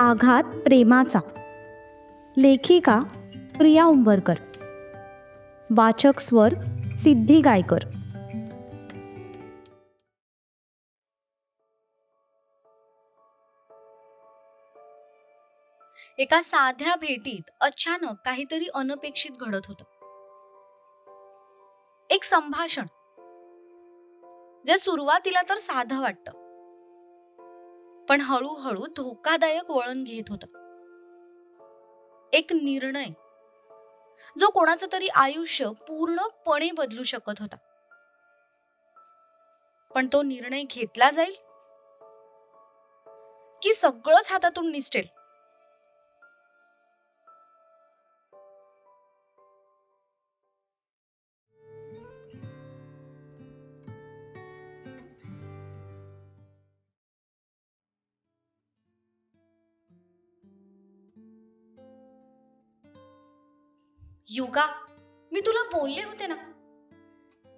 आघात प्रेमाचा. लेखिका प्रिया उंबरकर. वाचक स्वर सिद्धी गायकर. एका साध्या भेटीत अचानक काहीतरी अनपेक्षित घडत होतं. एक संभाषण जे सुरुवातीला तर साधं वाटतं, पण हळूहळू धोकादायक वळण घेत होतं. एक निर्णय जो कोणाचं तरी आयुष्य पूर्णपणे बदलू शकत होता. पण तो निर्णय घेतला जाईल की सगळंच हातातून निसटेल? युगा, मी तुला बोलले होते ना,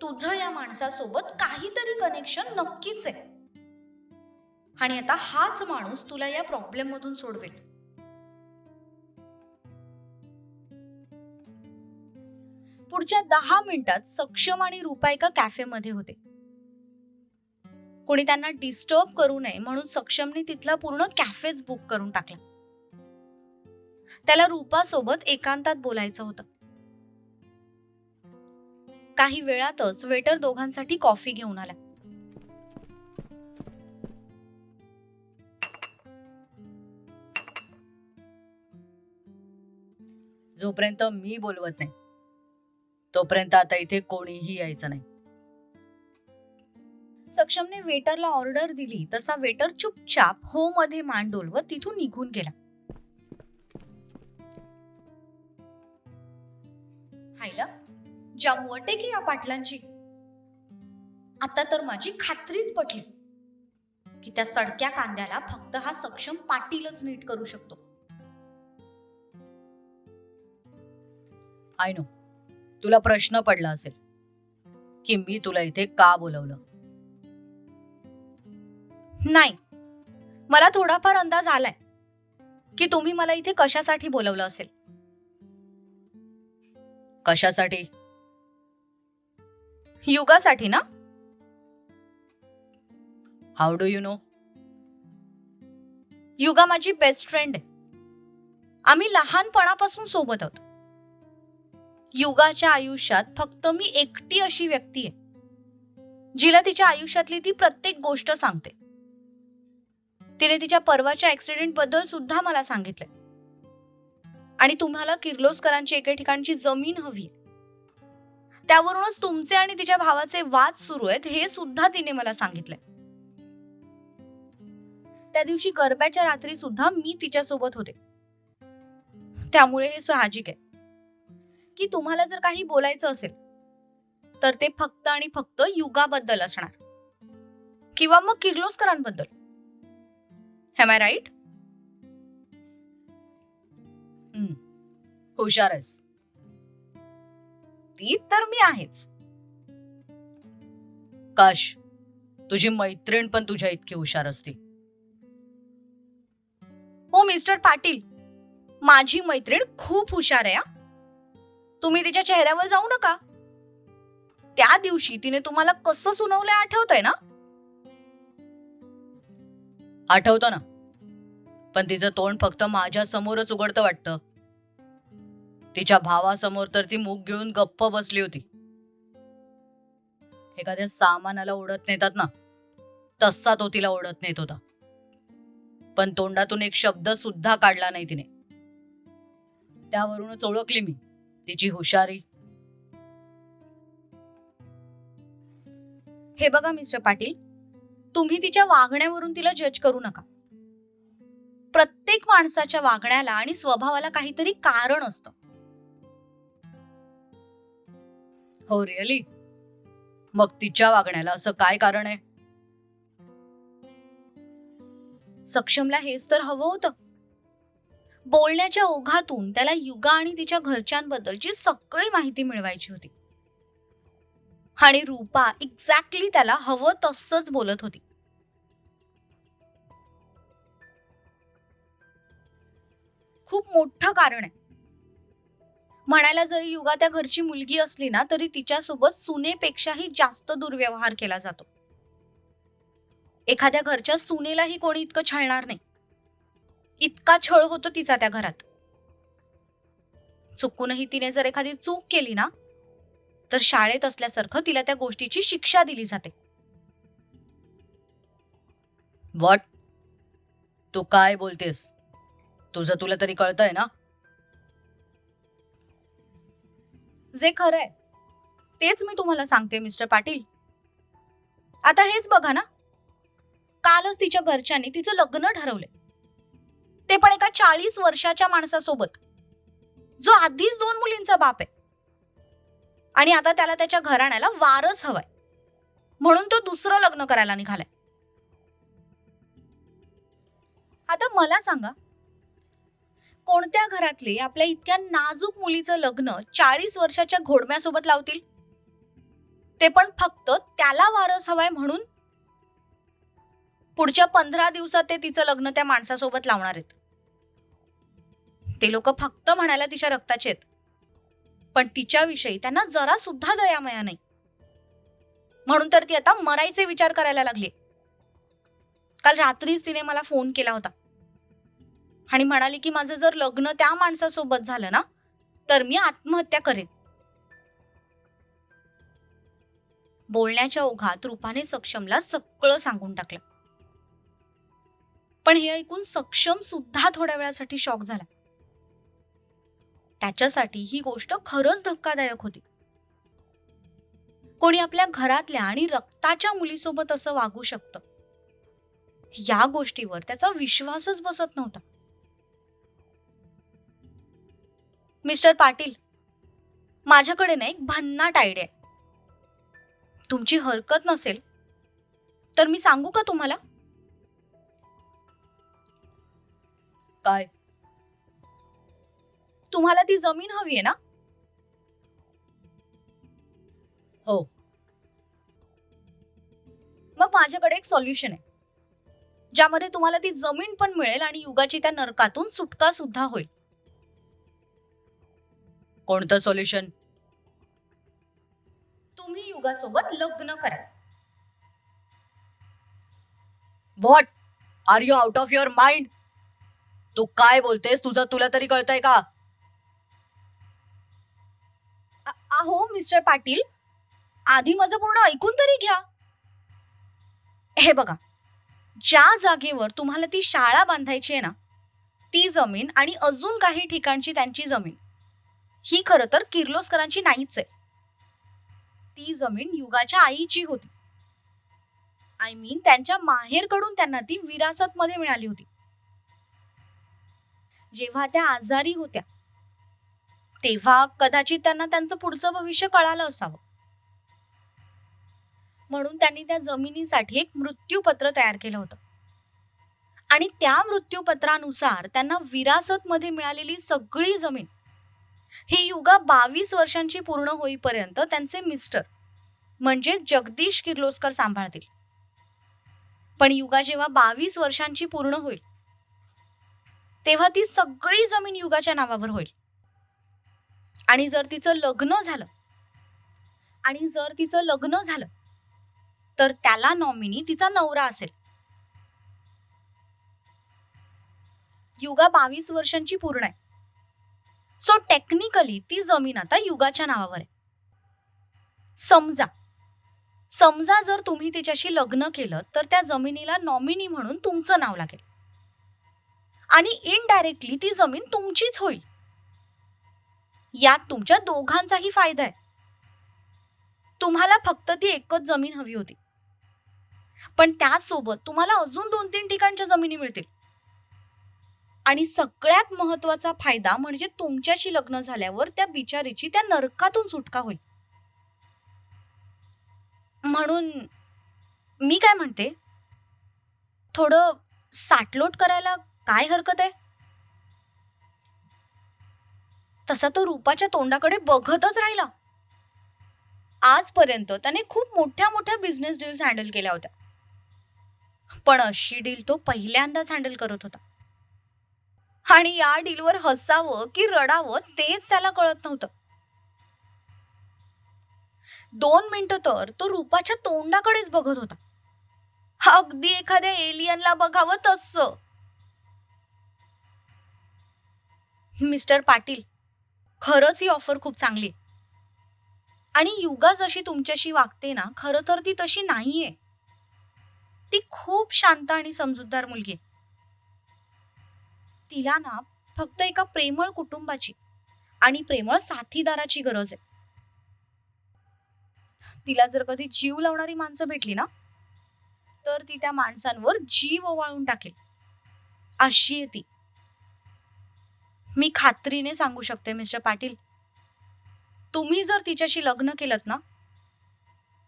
तुझं या माणसासोबत काहीतरी कनेक्शन नक्कीच आहे. आणि आता हाच माणूस तुला या प्रॉब्लेम मधून सोडवेल. पुढच्या 10 मिनिटात सक्षम आणि रूपा एका कॅफेमध्ये होते. कोणी त्यांना डिस्टर्ब करू नये म्हणून सक्षमने तिथला पूर्ण कॅफेच बुक करून टाकला. त्याला रूपा सोबत एकांतात बोलायचं होतं. काही वेळातच वेटर दोघांसाठी कॉफी घेऊन आला. जोपर्यंत मी बोलवत नाही तोपर्यंत आता इथे कोणीही यायचं नाही. सक्षमने वेटरला ऑर्डर दिली तसा वेटर चुपचाप हो मध्ये मान डोलवत तिथून निघून गेला. हायला जमवटे की या पाटलांची. आता तर माझी खात्रीच पटली की त्या सडक्या कांद्याला फक्त हा सक्षम पाटीलच नीट करू शकतो. आय नो, तुला प्रश्न पडला असेल की मी तुला इथे का बोलवलं. नाही, मला थोडाफार अंदाज आलाय की तुम्ही मला इथे कशासाठी बोलवलं असेल. कशासाठी? युगासाठी ना? How do you know? युगा माझी बेस्ट फ्रेंड आहे. आम्ही लहानपणापासून सोबत आहोत. युगाच्या आयुष्यात फक्त मी एकटी अशी व्यक्ती आहे जिला तिच्या आयुष्यातली ती प्रत्येक गोष्ट सांगते. तिने तिच्या परवाच्या ऍक्सिडेंट बद्दल सुद्धा मला सांगितलंय. आणि तुम्हाला किर्लोस्करांची एके ठिकाणची जमीन हवी, त्यावरूनच तुमचे आणि तिच्या भावाचे वाद सुरू आहेत हे सुद्धा तिने मला सांगितलंय. त्या दिवशी गरब्याच्या रात्री सुद्धा मी तिच्या सोबत होते. त्यामुळे हे साहजिक आहे की तुम्हाला जर काही बोलायचं असेल तर ते फक्त आणि फक्त युगाबद्दल असणार किंवा मग किर्लोस्करांबद्दल. M I right? हुशार आहेस. ती तर मी आहेच. काश तुझी मैत्रीण पण तुझ्या इतकी हुशार असती. हो मिस्टर पाटील, माझी मैत्रीण खूप हुशार आहे. तुम्ही तिच्या चेहऱ्यावर जाऊ नका. त्या दिवशी तिने तुम्हाला कसं सुनावलंय आठवतंय ना? आठवतं ना, पण तिचं तोंड फक्त माझ्या समोरच उघडतं वाटतं. तिच्या भावासमोर तर ती मूग गिळून गप्प बसली होती. एखाद्या सामानाला ओढत नेतात ना, तसा तो तिला ओढत नेत होता. पण तोंडातून एक शब्द सुद्धा काढला नाही तिने. त्यावरूनच ओळखली मी तिची हुशारी. हे बघा मिस्टर पाटील, तुम्ही तिच्या वागण्यावरून तिला जज करू नका. प्रत्येक माणसाच्या वागण्याला आणि स्वभावाला काहीतरी कारण असतं. हो रिअली? मग तिच्या वागण्याला असं काय कारण आहे? सक्षमला हेच तर हवं होतं. बोलण्याच्या ओघातून त्याला युगा आणि तिच्या घरच्यांबद्दलची सगळी माहिती मिळवायची होती. आणि रूपा एक्झॅक्टली त्याला हवं तसंच बोलत होती. खूप मोठं कारण आहे. म्हणायला जरी युगा त्या घरची मुलगी असली ना, तरी तिच्यासोबत सुनेपेक्षाही जास्त दुर्व्यवहार केला जातो. एखाद्या घरच्या सुनेलाही कोणी इतकं छळणार नाही, इतका छळ होतो तिचा त्या घरात. चुकूनही तिने जर एखादी चूक केली ना, तर शाळेत असल्यासारखं तिला त्या गोष्टीची शिक्षा दिली जाते. व्हॉट? तू काय बोलतेस? तुझं तुला तरी कळतंय ना? जे खरं आहे तेच मी तुम्हाला सांगते मिस्टर पाटील. आता हेच बघा ना, कालच तिच्या घरच्यांनी तिचं लग्न ठरवले, ते पण एका 40 वर्षाच्या माणसासोबत, जो आधीच 2 मुलींचा बाप आहे. आणि आता त्याला त्याच्या घराण्याला वारस हवाय, म्हणून तो दुसरं लग्न करायला निघालाय. आता मला सांगा, कोणत्या घरातले आपल्या इतक्या नाजूक मुलीचं लग्न 40 वर्षाच्या घोडम्यासोबत लावतील? ते पण फक्त त्याला वारस हवाय म्हणून. पुढच्या 15 दिवसात ते तिचं लग्न त्या माणसासोबत लावणार आहेत. ते लोक फक्त म्हणायला तिच्या रक्ताचे आहेत, पण तिच्याविषयी त्यांना जरा सुद्धा दयामया नाही. म्हणून तर ती आता मरायचे विचार करायला लागली. काल रात्रीच तिने मला फोन केला होता आणि म्हणाली की माझं जर लग्न त्या माणसासोबत झालं ना, तर मी आत्महत्या करेन. बोलण्याच्या ओघात रूपाने सक्षमला सगळं सांगून टाकलं. पण हे ऐकून सक्षम सुद्धा थोड्या वेळासाठी शॉक झाला. त्याच्यासाठी ही गोष्ट खरंच धक्कादायक होती. कोणी आपल्या घरातल्या आणि रक्ताच्या मुलीसोबत असं वागू शकतं, या गोष्टीवर त्याचा विश्वासच बसत नव्हता. मिस्टर पाटील, माझ्याकडे ना एक भन्नाट आयडिया आहे. तुमची हरकत नसेल तर मी सांगू का तुम्हाला? काय? तुम्हाला ती जमीन हवी आहे ना? हो. मग माझ्याकडे एक सॉल्युशन आहे, ज्यामध्ये तुम्हाला ती जमीन पण मिळेल आणि युगाची त्या नरकातून सुटका सुद्धा होईल. कोणतं सोल्युशन? तुम्ही युगासोबत लग्न करा. What? Are you out of your mind? तू काय बोलतेस? तुझं तुला तरी कळतंय का? अहो मिस्टर पाटील, आधी माझं पूर्ण ऐकून तरी घ्या. हे बघा, ज्या जागेवर तुम्हाला ती शाळा बांधायची आहे ना, ती जमीन आणि अजून काही ठिकाणची त्यांची जमीन, ही खरं तर किर्लोस्करांची नाहीच आहे. ती जमीन युगाच्या आईची होती. आय मीन त्यांच्या माहेरकडून त्यांना ती विरासत मध्ये मिळाली होती. जेव्हा त्या आजारी होत्या तेव्हा कदाचित त्यांना त्यांचं पुढचं भविष्य कळालं असावं, म्हणून त्यांनी त्या जमिनीसाठी एक मृत्यूपत्र तयार केलं होतं. आणि त्या मृत्यूपत्रानुसार त्यांना विरासत मध्ये मिळालेली सगळी जमीन ही युगा 22 वर्षांची पूर्ण होईपर्यंत त्यांचे मिस्टर म्हणजे जगदीश किर्लोस्कर सांभाळतील. पण युगा जेव्हा 22 वर्षांची पूर्ण होईल तेव्हा ती सगळी जमीन युगाच्या नावावर होईल. आणि जर तिचं लग्न झालं तर त्याला नॉमिनी तिचा नवरा असेल. युगा 22 वर्षांची पूर्ण आहे, सो टेक्निकली ती जमीन आता युगाच्या नावावर आहे. समजा जर तुम्ही तिच्याशी लग्न केलं तर त्या जमिनीला नॉमिनी म्हणून तुमचं नाव लागेल आणि इनडायरेक्टली ती जमीन तुमचीच होईल. यात तुमच्या दोघांचाही फायदा आहे. तुम्हाला फक्त ती एकच जमीन हवी होती, पण त्याचसोबत तुम्हाला अजून 2-3 ठिकाणच्या जमिनी मिळतील. आणि सगळ्यात महत्वाचा फायदा म्हणजे तुमच्याशी लग्न झाल्यावर त्या बिचारीची त्या नरकातून सुटका होईल. म्हणून मी काय म्हणते, थोडं साटलोट करायला काय हरकत आहे? तसा तो रूपाच्या तोंडाकडे बघतच राहिला. आजपर्यंत त्याने खूप मोठ्या मोठ्या बिझनेस डील्स हँडल केल्या होत्या, पण अशी डील तो पहिल्यांदाच हँडल करत होता. आणि या डीलवर हसावं की रडावं तेच त्याला कळत नव्हतं. 2 मिनिटं तर तो रूपाच्या तोंडाकडेच बघत होता, अगदी एखाद्या एलियनला बघावं तसं. मिस्टर पाटील, खरंच ही ऑफर खूप चांगली आहे. आणि युगा जशी तुमच्याशी वागते ना, खरं तर ती तशी नाहीये. ती खूप शांत आणि समजूतदार मुलगी आहे. तिला ना फक्त एका प्रेमळ कुटुंबाची आणि प्रेमळ साथीदाराची गरज आहे. तिला जर कधी जीव लावणारी माणसं भेटली ना, तर ती त्या माणसांवर जीव ओवाळून टाकेल, अशी आहे ती. मी खात्रीने सांगू शकते मिस्टर पाटील, तुम्ही जर तिच्याशी लग्न केलत ना,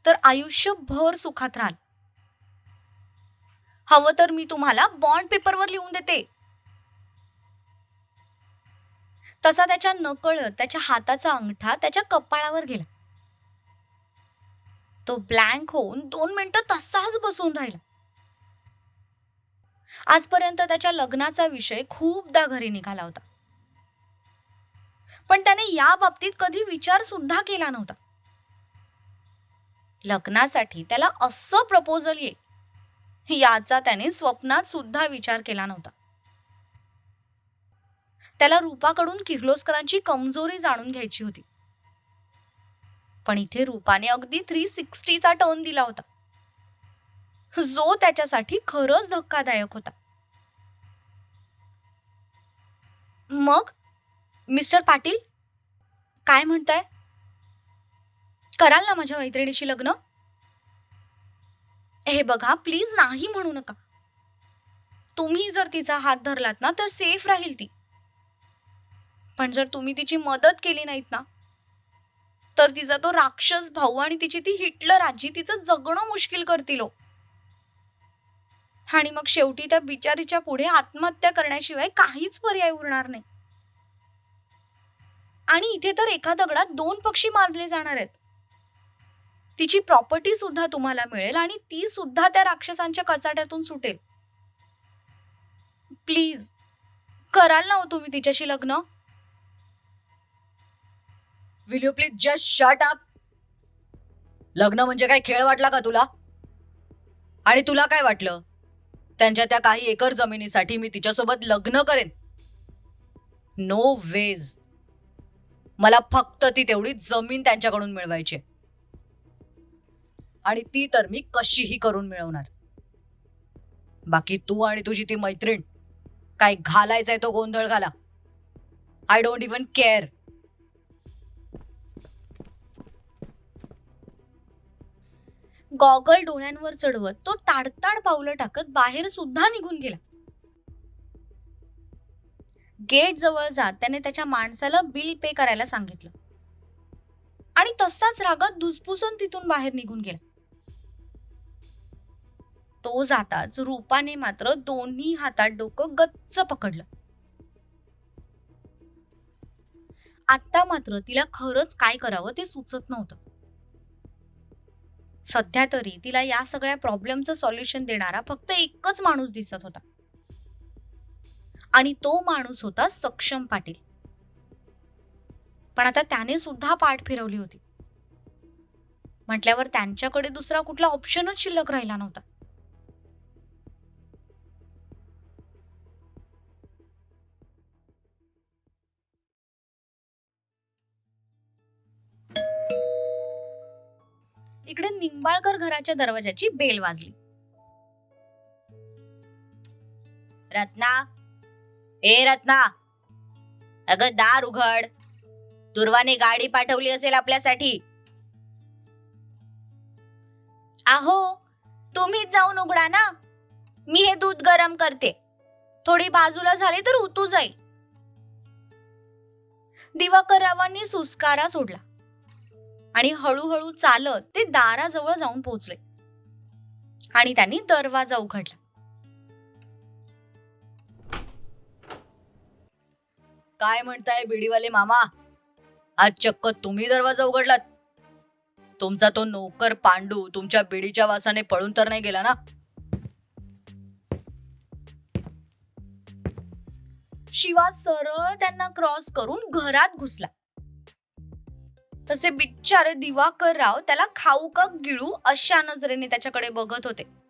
तर आयुष्यभर सुखात राहाल. हवं तर मी तुम्हाला बॉन्ड पेपरवर लिहून देते. तसा त्याच्या नकळत त्याच्या हाताचा अंगठा त्याच्या कपाळावर गेला. तो ब्लँक होऊन 2 मिनिटं तसाच बसून राहिला. आजपर्यंत त्याच्या लग्नाचा विषय खूपदा घरी निघाला होता, पण त्याने या बाबतीत कधी विचार सुद्धा केला नव्हता. लग्नासाठी त्याला असं प्रपोजल येईल याचा त्याने स्वप्नात सुद्धा विचार केला नव्हता. त्याला रूपाकडून किर्लोस्करांची कमजोरी जाणून घ्यायची होती, पण इथे रूपाने अगदी 360चा टर्न दिला होता, जो त्याच्यासाठी खरंच धक्कादायक होता. मग मिस्टर पाटील, काय म्हणताय? कराल ना माझ्या मैत्रिणीशी लग्न? हे बघा, प्लीज नाही म्हणू नका. तुम्ही जर तिचा हात धरलात ना, तर सेफ राहील ती. पण जर तुम्ही तिची मदत केली नाहीत ना, तर तिचा तो राक्षस भाऊ आणि तिची ती हिटलर आजी तिचं जगणं मुश्किल करतील हो. आणि मग शेवटी त्या बिचारीच्या पुढे आत्महत्या करण्याशिवाय काहीच पर्याय उरणार नाही. आणि इथे तर एका दगडात 2 पक्षी मारले जाणार आहेत. तिची प्रॉपर्टी सुद्धा तुम्हाला मिळेल आणि ती सुद्धा त्या राक्षसांच्या कचाट्यातून सुटेल. प्लीज कराल ना हो तुम्ही तिच्याशी लग्न? Will you please just shut up? लग्न म्हणजे काय खेळ वाटला का तुला? आणि तुला काय वाटलं त्यांच्या त्या काही एकर जमिनीसाठी मी तिच्यासोबत लग्न करेन? No ways. मला फक्त ती तेवढी जमीन त्यांच्याकडून मिळवायची, आणि ती तर मी कशीही करून मिळवणार. बाकी तू आणि तुझी ती मैत्रीण काय घालायचाय तो गोंधळ घाला. I don't even care. Goggle डोळ्यांवर चढवत तो ताडताड पावलं टाकत बाहेर सुद्धा निघून गेला. गेट जवळ जात त्याने त्याच्या माणसाला बिल पे करायला सांगितलं आणि तसाच रागात धुसफुसून तिथून बाहेर निघून गेला. तो जाताच रूपाने मात्र दोन्ही हातात डोकं गच्च पकडलं. आता मात्र तिला खरंच काय करावं ते सुचत नव्हतं. सध्या तरी तिला या सगळ्या प्रॉब्लेमचं सॉल्युशन देणारा फक्त एकच माणूस दिसत होता, आणि तो माणूस होता सक्षम पाटील. पण आता त्याने सुद्धा पाठ फिरवली होती म्हटल्यावर त्यांच्याकडे दुसरा कुठला ऑप्शनच शिल्लक राहिला नव्हता. इकडे निंबाळकर घराच्या दरवाजाची बेल वाजली. रत्ना, ए रत्ना, अगं दार उघड. दुर्वाने गाडी पाठवली असेल आपल्यासाठी. आहो, तुम्हीच जाऊन उघडा ना. मी हे दूध गरम करते. थोडी बाजूला झाली तर उतू जाईल. दिवाकररावांनी सुस्कारा सोडला आणि हळूहळू चालत ते दाराजवळ जाऊन पोहोचले आणि त्यांनी दरवाजा उघडला. काय म्हणताय बिडीवाले मामा? आज चक्क तुम्ही दरवाजा उघडलात? तुमचा तो नोकर पांडू तुमच्या बिडीच्या वासाने पळून तर नाही गेला ना? शिवा सरळ त्यांना क्रॉस करून घरात घुसला. तसे बिचारे दिवाकर राव त्याला खाऊ का गिळू अशा नजरेने त्याच्याकडे बघत होते.